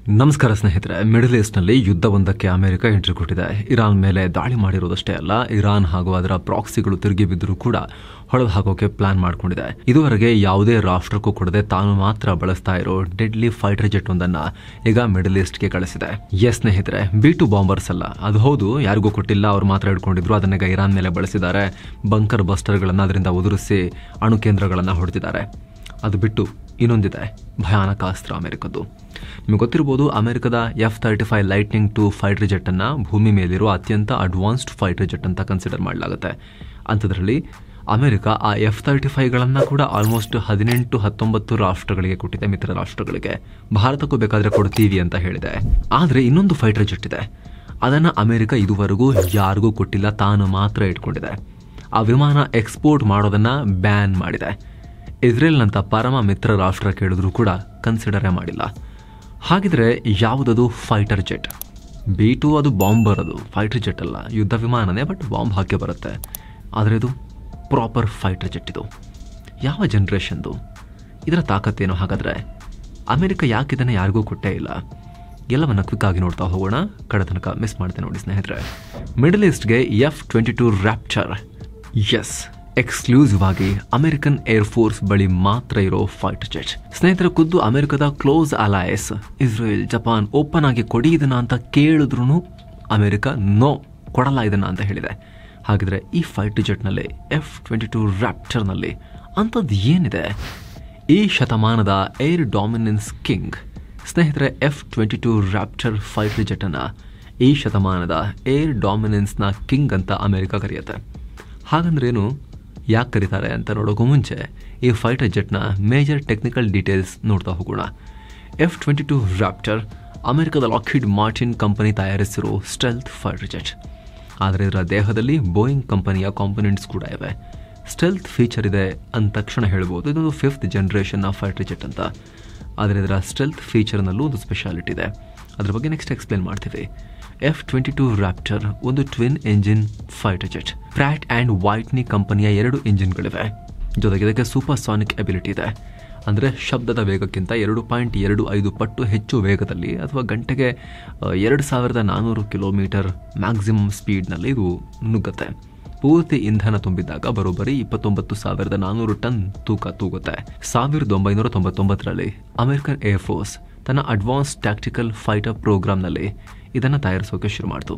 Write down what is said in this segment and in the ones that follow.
ನಮಸ್ಕಾರ ಸ್ನೇಹಿತರೆ. Middle ಈಸ್ಟ್ನಲ್ಲಿ ಯುದ್ಧವೊಂದಕ್ಕೆ America entry ಕೊಟ್ಟಿದೆ. ಇರಾನ್ ಮೇಲೆ ದಾಳಿ ಮಾಡಿರೋದಷ್ಟೇ ಅಲ್ಲ, ಇರಾನ್ ಹಾಗೂ ಅದರ ಪ್ರಾಕ್ಸಿಗಳು ತಿರುಗಿ ಬಿದ್ದರೂ ಕೂಡ ಹೊಡೆದು ಹಾಕೋಕೆ ಪ್ಲಾನ್ ಮಾಡಿಕೊಂಡಿದೆ. ಇದುವರೆಗೆ ಯಾವುದೇ ರಾಷ್ಟ್ರಕ್ಕೂ ಕೊಡದೆ ತಾನು ಮಾತ್ರ ಬಳಸ್ತಾ ಇರೋ ಡೆಡ್ಲಿ ಫೈಟರ್ ಜೆಟ್ ಒಂದನ್ನ ಈಗ ಮಿಡಲ್ ಈಸ್ಟ್ಗೆ ಕಳಿಸಿದೆ. ಎಸ್ ಸ್ನೇಹಿತರೆ, B2 ಬಾಂಬರ್ಸ್ ಅಲ್ಲ, ಅದು ಹೌದು, ಯಾರಿಗೂ ಕೊಟ್ಟಿಲ್ಲ, ಅವ್ರು ಮಾತ್ರ ಹಿಡ್ಕೊಂಡಿದ್ರು. ಅದನ್ನ ಇರಾನ್ ಮೇಲೆ ಬಳಸಿದ್ದಾರೆ. ಬಂಕರ್ ಬಸ್ಟರ್ಗಳನ್ನು ಅದರಿಂದ ಉದುರಿಸಿ ಅಣು ಕೇಂದ್ರಗಳನ್ನು ಹೊಡೆದಿದ್ದಾರೆ. ಅದು ಬಿಟ್ಟು ಇನ್ನೊಂದಿದೆ, ಭಯಾನಕ ಅಸ್ತ್ರ ಅಮೆರಿಕದ್ದು. ನಿಮಗೆ ಗೊತ್ತಿರಬಹುದು, ಅಮೆರಿಕದ F-35 lightning II fighter jet ಅನ್ನ ಭೂಮಿ ಮೇಲಿರುವ ಅತ್ಯಂತ ಅಡ್ವಾನ್ಸ್ಡ್ ಫೈಟರ್ ಜೆಟ್ ಅಂತ ಕನ್ಸಿಡರ್ ಮಾಡಲಾಗುತ್ತೆ. ಅಂಥದ್ರಲ್ಲಿ ಅಮೆರಿಕ ಆ F-35ಗಳನ್ನು ಕೂಡ ಆಲ್ಮೋಸ್ಟ್ 18-19 ರಾಷ್ಟ್ರಗಳಿಗೆ ಕೊಟ್ಟಿದೆ, ಮಿತ್ರ ರಾಷ್ಟ್ರಗಳಿಗೆ. ಭಾರತಕ್ಕೂ ಬೇಕಾದ್ರೆ ಕೊಡ್ತೀವಿ ಅಂತ ಹೇಳಿದೆ. ಆದರೆ ಇನ್ನೊಂದು ಫೈಟರ್ ಜೆಟ್ ಇದೆ, ಅದನ್ನು ಅಮೆರಿಕ ಇದುವರೆಗೂ ಯಾರಿಗೂ ಕೊಟ್ಟಿಲ್ಲ, ತಾನು ಮಾತ್ರ ಇಟ್ಕೊಂಡಿದೆ. ಆ ವಿಮಾನ ಎಕ್ಸ್ಪೋರ್ಟ್ ಮಾಡೋದನ್ನ ಬ್ಯಾನ್ ಮಾಡಿದೆ. ಇಸ್ರೇಲ್ನಂತ ಪರಮ ಮಿತ್ರ ರಾಷ್ಟ್ರ ಕೇಳಿದ್ರೂ ಕೂಡ ಕನ್ಸಿಡರೇ ಮಾಡಿಲ್ಲ. ಹಾಗಿದ್ರೆ ಯಾವುದದು ಫೈಟರ್ ಜೆಟ್? B2 ಅದು ಬಾಂಬರ್, ಅದು ಫೈಟರ್ ಜೆಟ್ ಅಲ್ಲ, ಯುದ್ಧ ವಿಮಾನನೇ, ಬಟ್ ಬಾಂಬ್ ಹಾಕಿ ಬರುತ್ತೆ. ಆದರೆ ಇದು ಪ್ರಾಪರ್ ಫೈಟರ್ ಜೆಟ್. ಇದು ಯಾವ ಜನ್ರೇಷನ್ದು? ಇದರ ತಾಕತ್ತೇನು? ಹಾಗಾದರೆ ಅಮೆರಿಕ ಯಾಕೆ ಇದನ್ನು ಯಾರಿಗೂ ಕೊಟ್ಟೇ ಇಲ್ಲ? ಎಲ್ಲವನ್ನ ಕ್ವಿಕ್ ಆಗಿ ನೋಡ್ತಾ ಹೋಗೋಣ. ಕಡೆ ತನಕ ಮಿಸ್ ಮಾಡ್ತೇನೆ ನೋಡಿ ಸ್ನೇಹಿತರೆ. ಮಿಡಲ್ ಈಸ್ಟ್ಗೆ F-22 ರ್ಯಾಪ್ಚರ್, ಎಸ್, ಎಕ್ಸ್ಕ್ಲೂಸಿವ್ ಆಗಿ ಅಮೆರಿಕನ್ ಏರ್ ಫೋರ್ಸ್ ಬಳಿ ಮಾತ್ರ ಇರೋ ಫೈಟರ್ ಜೆಟ್. ಸ್ನೇಹಿತರೆ, ಖುದ್ದು ಅಮೆರಿಕದ close allies Israel, Japan open ಆಗಿ ಕೊಡಿ ಇದನ್ನ ಅಂತ ಕೇಳಿದ್ರು ಅಮೆರಿಕ ನೋ, ಕೊಡಲ್ಲ ಇದನ್ನ ಅಂತ ಹೇಳಿದೆ. ಹಾಗಿದ್ರೆ ಈ ಫೈಟರ್ ಜೆಟ್ನಲ್ಲಿ, F-22 ರ್ಯಾಪ್ಚರ್ನಲ್ಲಿ ಅಂಥದ್ದು ಏನಿದೆ? ಈ ಶತಮಾನದ ಏರ್ ಡಾಮಿನೆನ್ಸ್ ಕಿಂಗ್ ಸ್ನೇಹಿತರೆ, F-22 ರ್ಯಾಪ್ಚರ್ ಫೈಟರ್ ಜೆಟ್ ಅನ್ನ ಈ ಶತಮಾನದ ಏರ್ ಡಾಮಿನೆನ್ಸ್ನ ಕಿಂಗ್ ಅಂತ ಅಮೆರಿಕ ಕರೆಯುತ್ತೆ. ಹಾಗಂದ್ರೇನು, ಯಾಕೆ ಕರೀತಾರೆ ಅಂತ ನೋಡೋಕ್ಕೂ ಮುಂಚೆ ಈ ಫೈಟರ್ ಜೆಟ್ನ ಮೇಜರ್ ಟೆಕ್ನಿಕಲ್ ಡೀಟೇಲ್ಸ್ ನೋಡ್ತಾ ಹೋಗೋಣ. F-22 ರ್ಯಾಪ್ಚರ್ ಅಮೆರಿಕದ ಲಾಕ್ಹೀಡ್ ಮಾರ್ಟಿನ್ ಕಂಪನಿ ತಯಾರಿಸಿರೋ ಸ್ಟೆಲ್ತ್ ಫೈಟರ್ ಜೆಟ್. ಆದರೆ ಇದರ ದೇಹದಲ್ಲಿ ಬೋಯಿಂಗ್ ಕಂಪನಿಯ ಕಾಂಪೊನೆಂಟ್ಸ್ ಕೂಡ ಇವೆ. ಸ್ಟೆಲ್ತ್ ಫೀಚರ್ ಇದೆ ಅಂದ ತಕ್ಷಣ ಹೇಳ್ಬೋದು ಇದೊಂದು 5th ಜನರೇಷನ್ನ ಫೈಟರ್ ಜೆಟ್ ಅಂತ. ಆದರೆ ಇದರ ಸ್ಟೆಲ್ತ್ ಫೀಚರ್ನಲ್ಲೂ ಒಂದು ಸ್ಪೆಷಾಲಿಟಿ ಇದೆ, ಅದ್ರ ಬಗ್ಗೆ ನೆಕ್ಸ್ಟ್ ಎಕ್ಸ್ಪ್ಲೇನ್ ಮಾಡ್ತೀವಿ. F-22 ರ್ಯಾಪ್ಚರ್ ಒಂದು twin engine fighter jet. Pratt and Whitney ಕಂಪನಿಯ 2 ಇಂಜಿನ್ಗಳಿವೆ. ಜೊತೆಗೆ ಇದಕ್ಕೆ ಸೂಪರ್ ಸಾನಿಕ್ ಎಬಿಲಿಟಿ ಇದೆ. ಅಂದರೆ ಶಬ್ದದ ವೇಗಕ್ಕಿಂತ 2.25 ಪಟ್ಟು ಹೆಚ್ಚು ವೇಗದಲ್ಲಿ ಅಥವಾ ಗಂಟೆಗೆ 2400 ಕಿಲೋಮೀಟರ್ ಮ್ಯಾಕ್ಸಿಮಮ್ ಸ್ಪೀಡ್ನಲ್ಲಿ ಇದು ನುಗ್ಗುತ್ತೆ. ಪೂರ್ತಿ ಇಂಧನ ತುಂಬಿದಾಗ ಬರೋಬ್ಬರಿ 29,400 ಟನ್ ತೂಕ ತೂಗುತ್ತೆ. 1999ರಲ್ಲಿ ಅಮೆರಿಕನ್ ಏರ್ ಫೋರ್ಸ್ ತನ್ನ ಅಡ್ವಾನ್ಸ್ ಟ್ಯಾಕ್ಟಿಕಲ್ ಫೈಟರ್ ಪ್ರೋಗ್ರಾಮ್ನಲ್ಲಿ ಇದನ್ನು ತಯಾರಿಸೋಕೆ ಶುರು ಮಾಡಿತು.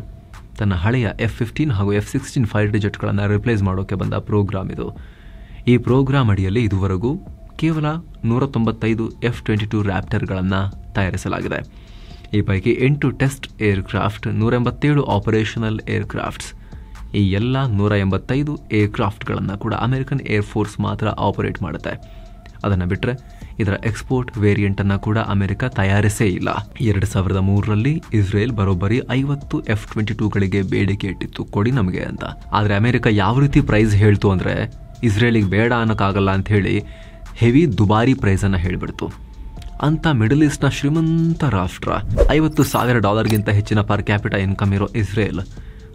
ತನ್ನ ಹಳೆಯ F-15 ಹಾಗೂ F-16 ಫೈಟರ್ ಜೆಟ್ಗಳನ್ನು ರಿಪ್ಲೇಸ್ ಮಾಡೋಕೆ ಬಂದ ಪ್ರೋಗ್ರಾಮ್ ಇದು. ಈ ಪ್ರೋಗ್ರಾಮ್ ಅಡಿಯಲ್ಲಿ ಇದುವರೆಗೂ ಕೇವಲ 195 F-22 ರ್ಯಾಪ್ಟರ್ಗಳನ್ನು ತಯಾರಿಸಲಾಗಿದೆ. ಈ ಪೈಕಿ 8 ಟೆಸ್ಟ್ ಏರ್ಕ್ರಾಫ್ಟ್, 187 ಆಪರೇಷನಲ್ ಏರ್ಕ್ರಾಫ್ಟ್ಸ್. ಈ ಎಲ್ಲ 185 ಏರ್ಕ್ರಾಫ್ಟ್ಗಳನ್ನು ಕೂಡ ಅಮೆರಿಕನ್ ಏರ್ ಫೋರ್ಸ್ ಮಾತ್ರ ಆಪರೇಟ್ ಮಾಡುತ್ತೆ. ಅದನ್ನು ಬಿಟ್ಟರೆ ಇದರ ಎಕ್ಸ್ಪೋರ್ಟ್ ವೇರಿಯಂಟನ್ನು ಕೂಡ ಅಮೆರಿಕ ತಯಾರಿಸೇ ಇಲ್ಲ. 2003ರಲ್ಲಿ ಇಸ್ರೇಲ್ ಬರೋಬ್ಬರಿ 50 F-22ಗಳಿಗೆ ಬೇಡಿಕೆ ಇಟ್ಟಿತ್ತು, ಕೊಡಿ ನಮಗೆ ಅಂತ. ಆದರೆ ಅಮೆರಿಕ ಯಾವ ರೀತಿ ಪ್ರೈಸ್ ಹೇಳ್ತು ಅಂದರೆ, ಇಸ್ರೇಲಿಗೆ ಬೇಡ ಅನ್ನೋಕ್ಕಾಗಲ್ಲ ಅಂತ ಹೇಳಿ ಹೆವಿ ದುಬಾರಿ ಪ್ರೈಸನ್ನು ಹೇಳಿಬಿಡ್ತು. ಅಂತ ಮಿಡಲ್ ಈಸ್ಟ್ನ ಶ್ರೀಮಂತ ರಾಷ್ಟ್ರ, $50,000 ಹೆಚ್ಚಿನ ಪರ್ ಕ್ಯಾಪಿಟಲ್ ಇನ್ಕಮ್ ಇರೋ ಇಸ್ರೇಲ್,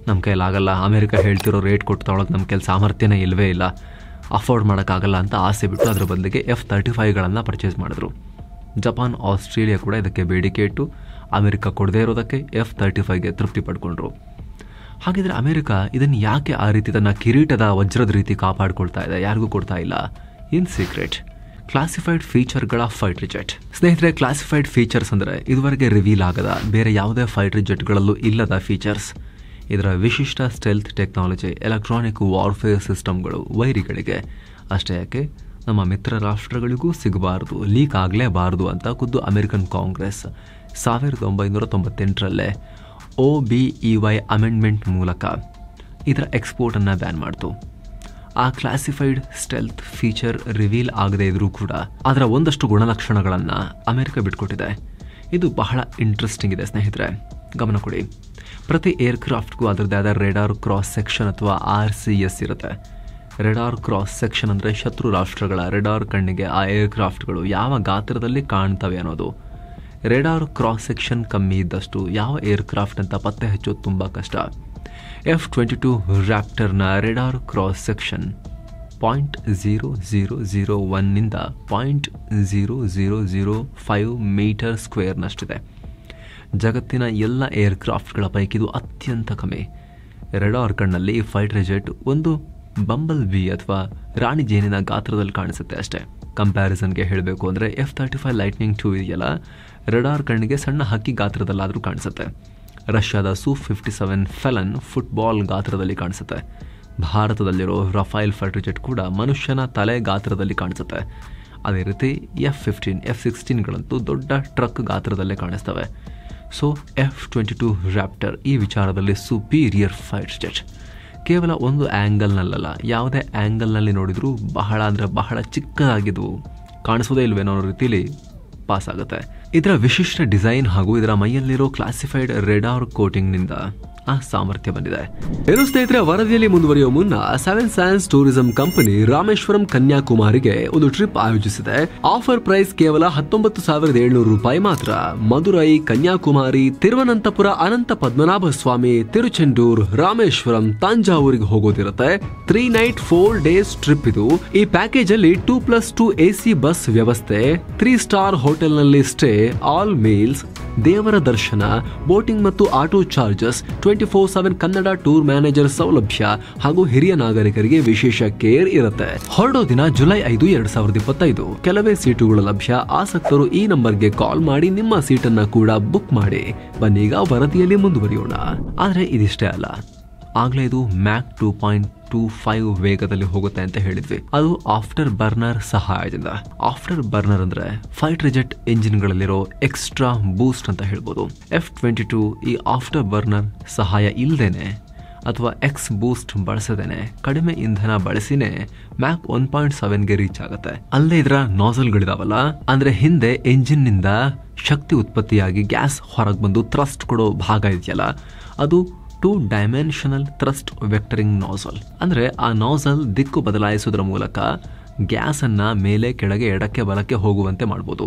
ನಮ್ಮ ಕೈಲಾಗಲ್ಲ, ಅಮೆರಿಕ ಹೇಳ್ತಿರೋ ರೇಟ್ ಕೊಟ್ಟು ತೊಗೊಳಕ್ಕೆ ನಮ್ಮ ಕೈಲಿ ಸಾಮರ್ಥ್ಯನೇ ಇಲ್ಲವೇ ಇಲ್ಲ, ಅಫೋರ್ಡ್ ಮಾಡೋಕ್ಕಾಗಲ್ಲ ಅಂತ ಆಸೆ ಬಿಟ್ಟು ಅದರ ಬದಲಿಗೆ F-35ಗಳನ್ನು ಪರ್ಚೇಸ್ ಮಾಡಿದ್ರು. ಜಪಾನ್, ಆಸ್ಟ್ರೇಲಿಯಾ ಕೂಡ ಇದಕ್ಕೆ ಬೇಡಿಕೆ ಇಟ್ಟು ಅಮೆರಿಕ ಕೊಡದೇ ಇರೋದಕ್ಕೆ F-35ಗೆ ತೃಪ್ತಿ ಪಡ್ಕೊಂಡ್ರು. ಹಾಗಿದ್ರೆ ಅಮೆರಿಕ ಇದನ್ನು ಯಾಕೆ ಆ ರೀತಿ ತನ್ನ ಕಿರೀಟದ ವಜ್ರದ ರೀತಿ ಕಾಪಾಡಿಕೊಳ್ತಾ ಇದೆ, ಯಾರಿಗೂ ಕೊಡ್ತಾ ಇಲ್ಲ? ಇನ್ ಸೀಕ್ರೆಟ್, ಕ್ಲಾಸಿಫೈಡ್ ಫೀಚರ್ಗಳ ಫೈಟರ್ ಜೆಟ್. ಸ್ನೇಹಿತರೆ, ಕ್ಲಾಸಿಫೈಡ್ ಫೀಚರ್ಸ್ ಅಂದರೆ ಇದುವರೆಗೆ ರಿವೀಲ್ ಆಗದ, ಬೇರೆ ಯಾವುದೇ ಫೈಟರ್ ಜೆಟ್ಗಳಲ್ಲೂ ಇಲ್ಲದ ಫೀಚರ್ಸ್. ಇದರ ವಿಶಿಷ್ಟ ಸ್ಟೆಲ್ತ್ ಟೆಕ್ನಾಲಜಿ, ಎಲೆಕ್ಟ್ರಾನಿಕ್ ವಾರ್ಫೇರ್ ಸಿಸ್ಟಮ್ಗಳು ವೈರಿಗಳಿಗೆ ಅಷ್ಟೇ ಯಾಕೆ ನಮ್ಮ ಮಿತ್ರ ರಾಷ್ಟ್ರಗಳಿಗೂ ಸಿಗಬಾರದು, ಲೀಕ್ ಆಗಲೇಬಾರದು ಅಂತ ಖುದ್ದು ಅಮೆರಿಕನ್ ಕಾಂಗ್ರೆಸ್ 1998ರಲ್ಲೇ OBEY ಅಮೆಂಡ್ಮೆಂಟ್ ಮೂಲಕ ಇದರ ಎಕ್ಸ್ಪೋರ್ಟನ್ನು ಬ್ಯಾನ್ ಮಾಡಿತು. ಆ ಕ್ಲಾಸಿಫೈಡ್ ಸ್ಟೆಲ್ತ್ ಫೀಚರ್ ರಿವೀಲ್ ಆಗದೇ ಇದ್ರೂ ಕೂಡ ಅದರ ಒಂದಷ್ಟು ಗುಣಲಕ್ಷಣಗಳನ್ನು ಅಮೆರಿಕ ಬಿಟ್ಕೊಟ್ಟಿದೆ. ಇದು ಬಹಳ ಇಂಟ್ರೆಸ್ಟಿಂಗ್ ಇದೆ ಸ್ನೇಹಿತರೆ, ಗಮನ ಕೊಡಿ. ಪ್ರತಿ ಏರ್ಕ್ರಾಫ್ಟ್ಗೂ ಅದರದ್ದೇ ಆದ ರೇಡಾರ್ ಕ್ರಾಸ್ ಸೆಕ್ಷನ್ ಅಥವಾ RCS ಇರುತ್ತೆ. ರೇಡಾರ್ ಕ್ರಾಸ್ ಸೆಕ್ಷನ್ ಅಂದರೆ ಶತ್ರು ರಾಷ್ಟ್ರಗಳ ರೇಡಾರ್ ಕಣ್ಣಿಗೆ ಆ ಏರ್ಕ್ರಾಫ್ಟ್ಗಳು ಯಾವ ಗಾತ್ರದಲ್ಲಿ ಕಾಣ್ತವೆ ಅನ್ನೋದು. ರೇಡಾರ್ ಕ್ರಾಸ್ ಸೆಕ್ಷನ್ ಕಮ್ಮಿ ಇದ್ದಷ್ಟು ಯಾವ ಏರ್ಕ್ರಾಫ್ಟ್ ಅಂತ ಪತ್ತೆ ಹಚ್ಚೋದು ತುಂಬ ಕಷ್ಟ. F-22 ರ್ಯಾಪ್ಟರ್ನ ರೇಡಾರ್ ಕ್ರಾಸ್ ಸೆಕ್ಷನ್ 0.0001 ನಿಂದ 0.0005 ಮೀಟರ್ ಸ್ಕ್ವೇರ್ನಷ್ಟಿದೆ. ಜಗತ್ತಿನ ಎಲ್ಲ ಏರ್ಕ್ರಾಫ್ಟ್ಗಳ ಪೈಕಿ ಇದು ಅತ್ಯಂತ ಕಮ್ಮಿ. ರೆಡಾರ್ ಕಣ್ಣಲ್ಲಿ ಫೈಟರ್ ಜೆಟ್ ಒಂದು ಬಂಬಲ್ ಬಿ ಅಥವಾ ರಾಣಿ ಜೇನಿನ ಗಾತ್ರದಲ್ಲಿ ಕಾಣಿಸುತ್ತೆ ಅಷ್ಟೇ. ಕಂಪ್ಯಾರಿಸನ್ಗೆ ಹೇಳಬೇಕು ಅಂದರೆ F-35 ಲೈಟ್ನಿಂಗ್ 2 ಇದೆಯಲ್ಲ, ರೆಡಾರ್ ಕಣ್ಣಿಗೆ ಸಣ್ಣ ಹಕ್ಕಿ ಗಾತ್ರದಲ್ಲಾದರೂ ಕಾಣಿಸುತ್ತೆ. ರಷ್ಯಾದ Su-57 ಫೆಲನ್ ಫುಟ್ಬಾಲ್ ಗಾತ್ರದಲ್ಲಿ ಕಾಣಿಸುತ್ತೆ. ಭಾರತದಲ್ಲಿರೋ ರಫೈಲ್ ಫೈಟರ್ ಜೆಟ್ ಕೂಡ ಮನುಷ್ಯನ ತಲೆ ಗಾತ್ರದಲ್ಲಿ ಕಾಣಿಸುತ್ತೆ. ಅದೇ ರೀತಿ F-15, F-16ಗಳಂತೂ ದೊಡ್ಡ ಟ್ರಕ್ ಗಾತ್ರದಲ್ಲೇ ಕಾಣಿಸ್ತವೆ. ಸೊ F-22 ರ್ಯಾಪ್ಟರ್ ಈ ವಿಚಾರದಲ್ಲಿ ಸುಪೀರಿಯರ್ ಫೈಟರ್ ಜೆಟ್. ಕೇವಲ ಒಂದು ಆ್ಯಂಗಲ್ನಲ್ಲ, ಯಾವುದೇ ಆ್ಯಂಗಲ್ನಲ್ಲಿ ನೋಡಿದರೂ ಬಹಳ ಅಂದರೆ ಬಹಳ ಚಿಕ್ಕದಾಗಿದ್ವು, ಕಾಣಿಸೋದೇ ಇಲ್ವೇನೋ ಅನ್ನೋ ರೀತಿಯಲ್ಲಿ ಪಾಸ್ ಆಗುತ್ತೆ. ಇದರ ವಿಶಿಷ್ಟ ಡಿಸೈನ್ ಹಾಗೂ ಇದರ ಮೈಯಲ್ಲಿರೋ ಕ್ಲಾಸಿಫೈಡ್ ರೆಡಾರ್ ಕೋಟಿಂಗ್ನಿಂದ ಆ ಸಾಮರ್ಥ್ಯ ಬಂದಿದೆ. ಏನು ಸ್ನೇಹಿತರೆ, ವರದಿಯಲ್ಲಿ ಮುಂದುವರಿಯುವ ಮುನ್ನ 7 ಸೈನ್ಸ್ ಟೂರಿಸಂ ಕಂಪನಿ ರಾಮೇಶ್ವರಂ ಕನ್ಯಾಕುಮಾರಿಗೆ ಒಂದು ಟ್ರಿಪ್ ಆಯೋಜಿಸಿದೆ. ಆಫರ್ ಪ್ರೈಸ್ ಕೇವಲ 19,700 ರೂಪಾಯಿ ಮಾತ್ರ. ಮದುರೈ, ಕನ್ಯಾಕುಮಾರಿ, ತಿರುವನಂತಪುರ, ಅನಂತ ಪದ್ಮನಾಭ ಸ್ವಾಮಿ, ತಿರುಚೆಂಡೂರ್, ರಾಮೇಶ್ವರಂ, ತಂಜಾವೂರಿಗೆ ಹೋಗೋದಿರುತ್ತೆ. 3 ನೈಟ್ 4 ಡೇಸ್ ಟ್ರಿಪ್ ಇದು. ಈ ಪ್ಯಾಕೇಜ್ ಅಲ್ಲಿ 2+2 AC ಬಸ್ ವ್ಯವಸ್ಥೆ, 3 ಸ್ಟಾರ್ ಹೋಟೆಲ್ ನಲ್ಲಿ ಸ್ಟೇ, ಆಲ್ ಮೀಲ್ಸ್, ದೇವರ ದರ್ಶನ, ಬೋಟಿಂಗ್ ಮತ್ತು auto charges, 24/7 Kannada tour manager ಸೌಲಭ್ಯ ಹಾಗೂ ಹಿರಿಯ ನಾಗರಿಕರಿಗೆ ವಿಶೇಷ ಕೇರ್ ಇರುತ್ತೆ. ಹೊರಡೋ ದಿನ ಜುಲೈ 5, 2025. ಕೆಲವೇ ಸೀಟುಗಳು ಲಭ್ಯ. ಆಸಕ್ತರು ಈ ನಂಬರ್ಗೆ ಕಾಲ್ ಮಾಡಿ ನಿಮ್ಮ ಸೀಟನ್ನ ಕೂಡ ಬುಕ್ ಮಾಡಿ. ಬನ್ನೀಗ ವರದಿಯಲ್ಲಿ ಮುಂದುವರಿಯೋಣ. ಆದ್ರೆ ಇದಿಷ್ಟೇ ಅಲ್ಲ, ಆಗ್ಲೇ ಇದು ಮ್ಯಾಕ್ 2.25 ವೇಗದಲ್ಲಿ ಹೋಗುತ್ತೆ ಅಂತ ಹೇಳಿದ್ವಿ. ಅದು ಆಫ್ಟರ್ ಬರ್ನರ್ ಸಹಾಯದಿಂದ. ಆಫ್ಟರ್ ಬರ್ನರ್ ಅಂದ್ರೆ ಫೈಟರ್ ಜೆಟ್ ಇಂಜಿನ್ಗಳಲ್ಲಿರೋ ಎಕ್ಸ್ಟ್ರಾ ಬೂಸ್ಟ್ ಅಂತ ಹೇಳ್ಬೋದು. F-22 ಈ ಆಫ್ಟರ್ ಬರ್ನರ್ ಸಹಾಯ ಇಲ್ದೇನೆ ಅಥವಾ ಎಕ್ಸ್ ಬೂಸ್ಟ್ ಬಳಸದೇನೆ ಕಡಿಮೆ ಇಂಧನ ಬಳಸಿನೇ ಮ್ಯಾಕ್ 1.7ಗೆ ರೀಚ್ ಆಗುತ್ತೆ. ಅಲ್ಲೇ ಇದರ ನಾಸಲ್ಗಳಿದಾವಲ್ಲ, ಅಂದ್ರೆ ಹಿಂದೆ ಎಂಜಿನ್ ನಿಂದ ಶಕ್ತಿ ಉತ್ಪತ್ತಿಯಾಗಿ ಗ್ಯಾಸ್ ಹೊರಗೆ ಬಂದು ಥ್ರಸ್ಟ್ ಕೊಡೋ ಭಾಗ ಇದೆಯಲ್ಲ, ಅದು 2 ಡೈಮೆನ್ಷನಲ್ ಥ್ರಸ್ಟ್ ವೆಕ್ಟರಿಂಗ್ ನಾಸಲ್. ಅಂದ್ರೆ ಆ ನಾಸಲ್ ದಿಕ್ಕು ಬದಲಾಯಿಸುವುದರ ಮೂಲಕ ಗ್ಯಾಸ್ ಅನ್ನ ಮೇಲೆ ಕೆಳಗೆ ಎಡಕ್ಕೆ ಬಲಕ್ಕೆ ಹೋಗುವಂತೆ ಮಾಡಬಹುದು.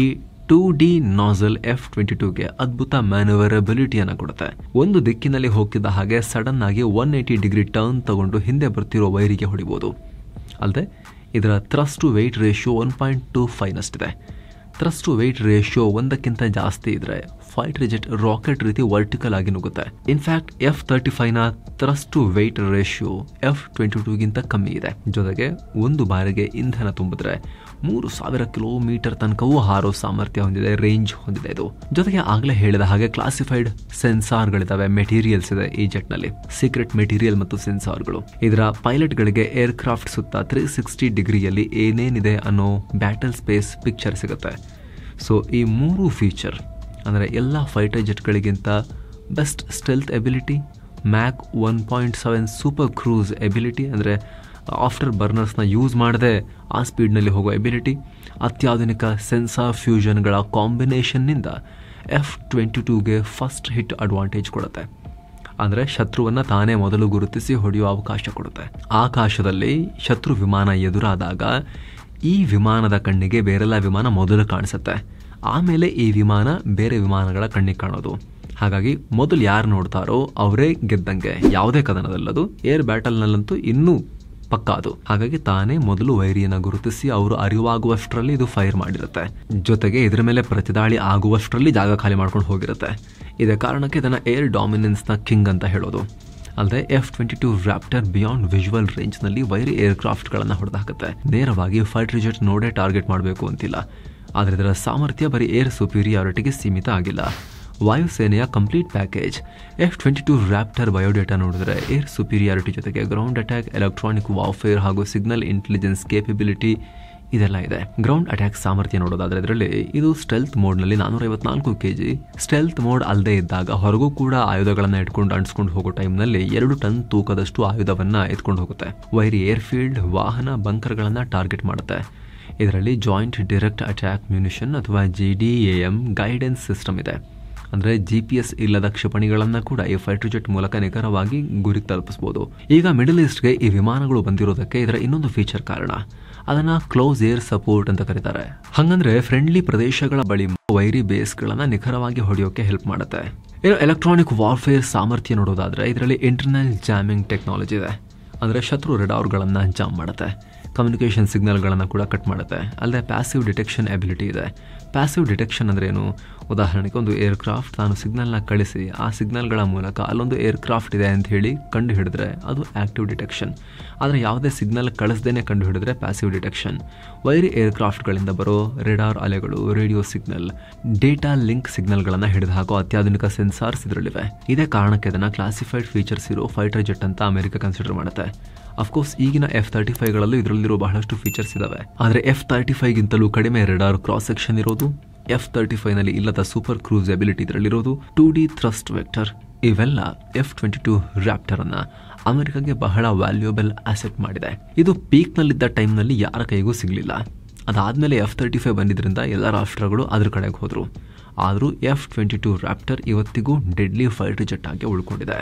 ಈ 2D ನಾಸಲ್ F-22ಗೆ ಅದ್ಭುತ ಮ್ಯಾನುವರಬಿಲಿಟಿಯನ್ನು ಕೊಡುತ್ತೆ. ಒಂದು ದಿಕ್ಕಿನಲ್ಲಿ ಹೋಗ್ತಿದ್ದ ಹಾಗೆ ಸಡನ್ ಆಗಿ 180 ಡಿಗ್ರಿ ಟರ್ನ್ ತಗೊಂಡು ಹಿಂದೆ ಬರ್ತಿರೋ ವೈರಿಗೆ ಹೊಡಿಬಹುದು. ಅಲ್ಲದೆ ಇದರ ಥ್ರಸ್ಟ್ ಟು ವೆಯ್ಟ್ ರೇಷಿಯೋ 1.25 ನಷ್ಟಿದೆ. ಥ್ರಸ್ಟ್ ಟು ವೆಯ್ಟ್ ರೇಷಿಯೋ 1ಕ್ಕಿಂತ ಜಾಸ್ತಿ ಇದ್ರೆ ಫೈಟರ್ ಜೆಟ್ ರಾಕೆಟ್ ರೀತಿ ವರ್ಟಿಕಲ್ ಆಗಿ ನುಗ್ಗುತ್ತೆ. ಇನ್ಫ್ಯಾಕ್ಟ್ F-35ನ ಥ್ರಸ್ಟ್ ಟು ವೆಯ್ಟ್ ರೇಷಿಯೋ F-22ಗಿಂತ ಕಮ್ಮಿ ಇದೆ. ಜೊತೆಗೆ ಒಂದು ಬಾರಿಗೆ ಇಂಧನ ತುಂಬಿದ್ರೆ 3,000 ಕಿಲೋಮೀಟರ್ ತನಕವೂ ಹಾರೋ ಸಾಮರ್ಥ್ಯ ಹೊಂದಿದೆ, ರೇಂಜ್ ಹೊಂದಿದೆ ಇದು. ಜೊತೆಗೆ ಆಗ್ಲೇ ಹೇಳಿದ ಹಾಗೆ ಕ್ಲಾಸಿಫೈಡ್ ಸೆನ್ಸಾರ್ಗಳಿದಾವೆ, ಮೆಟೀರಿಯಲ್ಸ್ ಇದೆ ಈ ಜೆಟ್ ನಲ್ಲಿ, ಸೀಕ್ರೆಟ್ ಮೆಟೀರಿಯಲ್ ಮತ್ತು ಸೆನ್ಸಾರ್ಗಳು. ಇದರ ಪೈಲಟ್ ಗಳಿಗೆ ಏರ್ಕ್ರಾಫ್ಟ್ ಸುತ್ತ 360 ಡಿಗ್ರಿಯಲ್ಲಿ ಏನೇನಿದೆ ಅನ್ನೋ ಬ್ಯಾಟಲ್ ಸ್ಪೇಸ್ ಪಿಕ್ಚರ್ ಸಿಗುತ್ತೆ. ಸೊ ಈ 3 ಫೀಚರ್ ಅಂದರೆ ಎಲ್ಲ ಫೈಟರ್ ಜೆಟ್ಗಳಿಗಿಂತ ಬೆಸ್ಟ್ ಸ್ಟೆಲ್ತ್ ಎಬಿಲಿಟಿ, ಮ್ಯಾಕ್ 1.7 ಸೂಪರ್ ಕ್ರೂಸ್ ಎಬಿಲಿಟಿ ಅಂದರೆ ಆಫ್ಟರ್ ಬರ್ನರ್ಸ್ನ ಯೂಸ್ ಮಾಡದೆ ಆ ಸ್ಪೀಡ್ನಲ್ಲಿ ಹೋಗೋ ಎಬಿಲಿಟಿ, ಅತ್ಯಾಧುನಿಕ ಸೆನ್ಸಾರ್ ಫ್ಯೂಷನ್ಗಳ ಕಾಂಬಿನೇಷನ್ನಿಂದ F-22ಗೆ ಫಸ್ಟ್ ಹಿಟ್ ಅಡ್ವಾಂಟೇಜ್ ಕೊಡುತ್ತೆ. ಅಂದರೆ ಶತ್ರುವನ್ನು ತಾನೇ ಮೊದಲು ಗುರುತಿಸಿ ಹೊಡೆಯುವ ಅವಕಾಶ ಕೊಡುತ್ತೆ. ಆಕಾಶದಲ್ಲಿ ಶತ್ರು ವಿಮಾನ ಎದುರಾದಾಗ ಈ ವಿಮಾನದ ಕಣ್ಣಿಗೆ ಬೇರೆಲ್ಲ ವಿಮಾನ ಮೊದಲು ಕಾಣಿಸುತ್ತೆ, ಆಮೇಲೆ ಈ ವಿಮಾನ ಬೇರೆ ವಿಮಾನಗಳ ಕಣ್ಣಿಗೆ ಕಾಣೋದು. ಹಾಗಾಗಿ ಮೊದಲು ಯಾರು ನೋಡ್ತಾರೋ ಅವರೇ ಗೆದ್ದಂಗೆ. ಯಾವುದೇ ಕದನದಲ್ಲದು, ಏರ್ ಬ್ಯಾಟಲ್ನಲ್ಲಂತೂ ಇನ್ನೂ ಪಕ್ಕ ಅದು. ಹಾಗಾಗಿ ತಾನೇ ಮೊದಲು ವೈರಿಯನ್ನು ಗುರುತಿಸಿ ಅವರು ಅರಿವಾಗುವಷ್ಟರಲ್ಲಿ ಇದು ಫೈರ್ ಮಾಡಿರುತ್ತೆ. ಜೊತೆಗೆ ಇದರ ಮೇಲೆ ಪ್ರತಿದಾಳಿ ಆಗುವಷ್ಟರಲ್ಲಿ ಜಾಗ ಖಾಲಿ ಮಾಡ್ಕೊಂಡು ಹೋಗಿರುತ್ತೆ. ಇದೇ ಕಾರಣಕ್ಕೆ ಇದನ್ನ ಏರ್ ಡಾಮಿನೆನ್ಸ್ನ ಕಿಂಗ್ ಅಂತ ಹೇಳೋದು. ಅಲ್ಲದೆ F-22 raptor beyond visual range ನಲ್ಲಿ ವೈರಿ ಏರ್ಕ್ರಾಫ್ಟ್ಗಳನ್ನು ಹೊಡೆದಾಕುತ್ತೆ. ನೇರವಾಗಿ ಫೈಟರ್ ಜೆಟ್ ನೋಡೇ ಟಾರ್ಗೆಟ್ ಮಾಡಬೇಕು ಅಂತಿಲ್ಲ. ಆದರೆ ಇದರ ಸಾಮರ್ಥ್ಯ ಬರೀ ಏರ್ ಸುಪೀರಿಯಾರಿಟಿಗೆ ಸೀಮಿತ ಆಗಿಲ್ಲ. ವಾಯುಸೇನೆಯ complete package F-22 Raptor biodata ನೋಡಿದ್ರೆ ಏರ್ ಸುಪೀರಿಯಾರಿಟಿ ಜೊತೆಗೆ ಗ್ರೌಂಡ್ ಅಟ್ಯಾಕ್, ಎಲೆಕ್ಟ್ರಾನಿಕ್ ವಾರ್ಫೇರ್ ಹಾಗೂ ಸಿಗ್ನಲ್ ಇಂಟೆಲಿಜೆನ್ಸ್ ಕೇಪಬಿಲಿಟಿ ಇದೆಲ್ಲ ಇದೆ. ಗ್ರೌಂಡ್ ಅಟ್ಯಾಕ್ ಸಾಮರ್ಥ್ಯ ನೋಡೋದಾದ್ರೆ ಇದರಲ್ಲಿ ಇದು ಸ್ಟೆಲ್ತ್ ಮೋಡ್ನಲ್ಲಿ 454 kg. ಸ್ಟೆಲ್ತ್ ಮೋಡ್ ಅಲ್ಲದೆ ಇದ್ದಾಗ ಹೊರಗೂ ಕೂಡ ಆಯುಧಗಳನ್ನು ಇಟ್ಕೊಂಡು ಅಂಟಿಸ್ಕೊಂಡು ಹೋಗೋ ಟೈಮ್ನಲ್ಲಿ 2 ಟನ್ ತೂಕದಷ್ಟು ಆಯುಧವನ್ನ ಎತ್ಕೊಂಡು ಹೋಗುತ್ತೆ. ವೈರಿ ಏರ್ಫೀಲ್ಡ್, ವಾಹನ, ಬಂಕರ್ಗಳನ್ನು ಟಾರ್ಗೆಟ್ ಮಾಡುತ್ತೆ. ಇದರಲ್ಲಿ ಜಾಯಿಂಟ್ ಡೈರೆಕ್ಟ್ ಅಟ್ಯಾಕ್ ಮ್ಯುನಿಷನ್ ಅಥವಾ JDAM ಗೈಡೆನ್ಸ್ ಸಿಸ್ಟಮ್ ಇದೆ. ಅಂದರೆ GPS ಇಲ್ಲದ ಕ್ಷಿಪಣಿಗಳನ್ನು ಕೂಡ ಈ ಫೈಟರ್ ಜೆಟ್ ಮೂಲಕ ನಿಖರವಾಗಿ ಗುರಿ ತಲುಪಿಸಬಹುದು. ಈಗ ಮಿಡಲ್ ಈಸ್ಟ್ಗೆ ಈ ವಿಮಾನಗಳು ಬಂದಿರೋದಕ್ಕೆ ಇದರ ಇನ್ನೊಂದು ಫೀಚರ್ ಕಾರಣ. ಅದನ್ನ ಕ್ಲೋಸ್ ಏರ್ ಸಪೋರ್ಟ್ ಅಂತ ಕರೀತಾರೆ. ಹಂಗಂದ್ರೆ ಫ್ರೆಂಡ್ಲಿ ಪ್ರದೇಶಗಳ ಬಳಿ ವೈರಿ ಬೇಸ್ಗಳನ್ನ ನಿಖರವಾಗಿ ಹೊಡೆಯೋಕೆ ಹೆಲ್ಪ್ ಮಾಡುತ್ತೆ. ಇನ್ನು ಎಲೆಕ್ಟ್ರಾನಿಕ್ ವಾರ್ಫೇರ್ ಸಾಮರ್ಥ್ಯ ನೋಡೋದಾದ್ರೆ ಇದರಲ್ಲಿ ಇಂಟರ್ನಲ್ ಜಾಮಿಂಗ್ ಟೆಕ್ನಾಲಜಿ ಇದೆ. ಅಂದರೆ ಶತ್ರು ರೆಡಾರ್ಗಳನ್ನು ಜಾಮ್ ಮಾಡುತ್ತೆ. ಕಮ್ಯುನಿಕೇಷನ್ ಸಿಗ್ನಲ್ಗಳನ್ನು ಕೂಡ ಕಟ್ ಮಾಡುತ್ತೆ. ಅಲ್ಲದೆ ಪ್ಯಾಸಿವ್ ಡಿಟೆಕ್ಷನ್ ಎಬಿಲಿಟಿ ಇದೆ. ಪ್ಯಾಸಿವ್ ಡಿಟೆಕ್ಷನ್ ಅಂದರೆ ಏನು? ಉದಾಹರಣೆಗೆ ಒಂದು ಏರ್ಕ್ರಾಫ್ಟ್ ತಾನು ಸಿಗ್ನಲ್ನ ಕಳಿಸಿ ಆ ಸಿಗ್ನಲ್ಗಳ ಮೂಲಕ ಅಲ್ಲೊಂದು ಏರ್ಕ್ರಾಫ್ಟ್ ಇದೆ ಅಂತ ಹೇಳಿ ಕಂಡು ಹಿಡಿದ್ರೆ ಅದು ಆಕ್ಟಿವ್ ಡಿಟೆಕ್ಷನ್. ಆದರೆ ಯಾವುದೇ ಸಿಗ್ನಲ್ ಕಳಿಸ್ದೇನೆ ಕಂಡು ಹಿಡಿದ್ರೆ ಪ್ಯಾಸಿವ್ ಡಿಟೆಕ್ಷನ್. ವೈರಿ ಏರ್ಕ್ರಾಫ್ಟ್ಗಳಿಂದ ಬರೋ ರೆಡಾರ್ ಅಲೆಗಳು, ರೇಡಿಯೋ ಸಿಗ್ನಲ್, ಡೇಟಾ ಲಿಂಕ್ ಸಿಗ್ನಲ್ಗಳನ್ನು ಹಿಡಿದು ಹಾಕೋ ಅತ್ಯಾಧುನಿಕ ಸೆನ್ಸಾರ್ಸ್ ಇದರಲ್ಲಿವೆ. ಇದೇ ಕಾರಣಕ್ಕೆ ಅದನ್ನು ಕ್ಲಾಸಿಫೈಡ್ ಫೀಚರ್ಸ್ ಇರೋ ಫೈಟರ್ ಜೆಟ್ ಅಂತ ಅಮೆರಿಕ ಕನ್ಸಿಡರ್ ಮಾಡುತ್ತೆ. ಅಫ್ಕೋರ್ಸ್ ಈಗಿನ F-35ಗಳಲ್ಲೂ ಇದರಲ್ಲಿರೋ ಬಹಳಷ್ಟು ಫೀಚರ್ಸ್ ಇದಾವೆ. ಆದರೆ F-35ಗಿಂತಲೂ ಕಡಿಮೆ ರೆಡಾರ್ ಕ್ರಾಸ್ ಸೆಕ್ಷನ್ ಇರೋದು, F-35ನಲ್ಲಿ ಇಲ್ಲದ ಸೂಪರ್ ಕ್ರೂಸ್ ಎಬಿಲಿಟಿ ಇದರಲ್ಲಿರೋದು, 2D ಥ್ರಸ್ಟ್ ವೆಕ್ಟರ್, ಇವೆಲ್ಲ F-22 ರ್ಯಾಪ್ಟರ್ ಅನ್ನ ಅಮೆರಿಕಾಗೆ ಬಹಳ ವ್ಯಾಲ್ಯೂಯಬಲ್ ಅಸೆಟ್ ಮಾಡಿದೆ. ಇದು ಪೀಕ್ನಲ್ಲಿದ್ದ ಟೈಮ್ನಲ್ಲಿ ಯಾರ ಕೈಗೂ ಸಿಗಲಿಲ್ಲ. ಅದಾದಮೇಲೆ F-35 ಬಂದಿದ್ದರಿಂದ ಎಲ್ಲ ರಾಷ್ಟ್ರಗಳು ಅದ್ರ ಕಡೆಗೆ ಹೋದರು. ಆದರೂ F-22 ರ್ಯಾಪ್ಟರ್ ಇವತ್ತಿಗೂ ಡೆಡ್ಲಿ ಫೈಟರ್ ಜೆಟ್ ಆಗಿ ಉಳ್ಕೊಂಡಿದೆ.